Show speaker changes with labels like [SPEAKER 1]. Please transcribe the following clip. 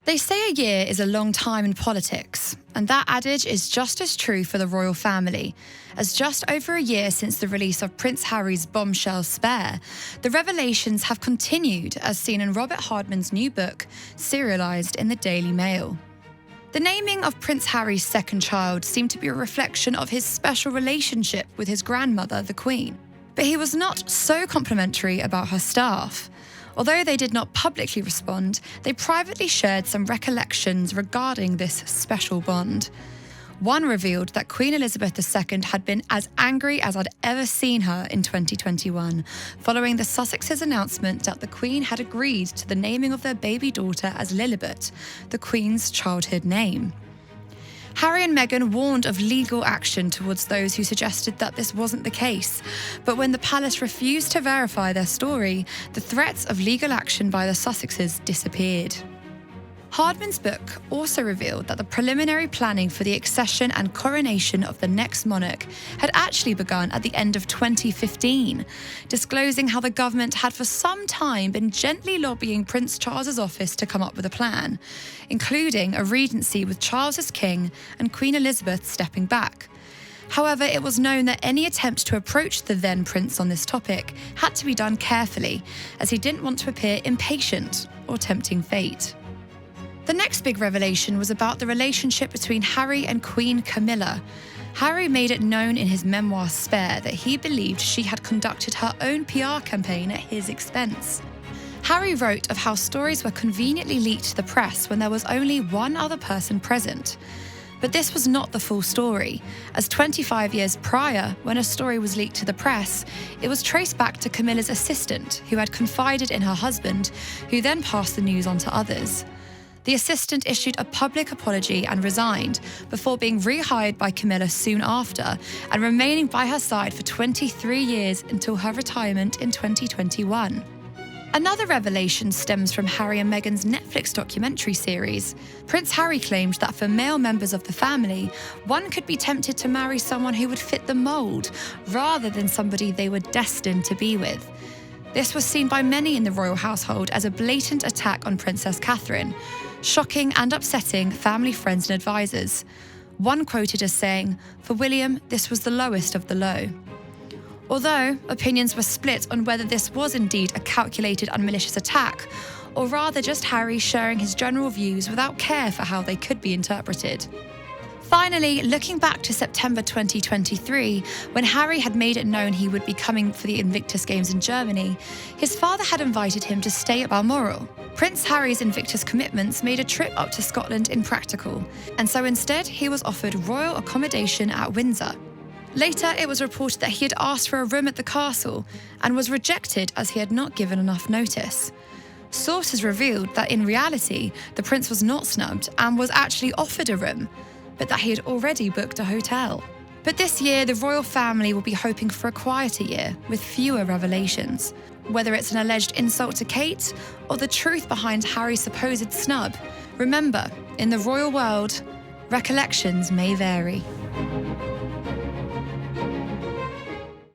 [SPEAKER 1] They say a year is a long time in politics, and that adage is just as true for the royal family, as just over a year since the release of Prince Harry's Bombshell Spare, the revelations have continued as seen in Robert Hardman's new book, serialised in the Daily Mail. The naming of Prince Harry's second child seemed to be a reflection of his special relationship with his grandmother, the Queen. But he was not so complimentary about her staff. Although they did not publicly respond, they privately shared some recollections regarding this special bond. One revealed that Queen Elizabeth II had been as angry as I'd ever seen her in 2021, following the Sussexes' announcement that the Queen had agreed to the naming of their baby daughter as Lilibet, the Queen's childhood name. Harry and Meghan warned of legal action towards those who suggested that this wasn't the case, but when the palace refused to verify their story, the threats of legal action by the Sussexes disappeared. Hardman's book also revealed that the preliminary planning for the accession and coronation of the next monarch had actually begun at the end of 2015, disclosing how the government had for some time been gently lobbying Prince Charles's office to come up with a plan, including a regency with Charles as king and Queen Elizabeth stepping back. However, it was known that any attempt to approach the then prince on this topic had to be done carefully, as he didn't want to appear impatient or tempting fate. The next big revelation was about the relationship between Harry and Queen Camilla. Harry made it known in his memoir Spare that he believed she had conducted her own PR campaign at his expense. Harry wrote of how stories were conveniently leaked to the press when there was only one other person present. But this was not the full story, as 25 years prior, when a story was leaked to the press, it was traced back to Camilla's assistant, who had confided in her husband, who then passed the news on to others. The assistant issued a public apology and resigned, before being rehired by Camilla soon after and remaining by her side for 23 years until her retirement in 2021. Another revelation stems from Harry and Meghan's Netflix documentary series. Prince Harry claimed that for male members of the family, one could be tempted to marry someone who would fit the mould, rather than somebody they were destined to be with. This was seen by many in the royal household as a blatant attack on Princess Catherine, shocking and upsetting family, friends and advisors. One quoted as saying, "For William, this was the lowest of the low." Although opinions were split on whether this was indeed a calculated and malicious attack, or rather just Harry sharing his general views without care for how they could be interpreted. Finally, looking back to September 2023, when Harry had made it known he would be coming for the Invictus Games in Germany, his father had invited him to stay at Balmoral. Prince Harry's Invictus commitments made a trip up to Scotland impractical, and so instead he was offered royal accommodation at Windsor. Later, it was reported that he had asked for a room at the castle and was rejected as he had not given enough notice. Sources revealed that in reality, the prince was not snubbed and was actually offered a room, but that he had already booked a hotel. But this year, the royal family will be hoping for a quieter year with fewer revelations. Whether it's an alleged insult to Kate or the truth behind Harry's supposed snub, remember, in the royal world, recollections may vary.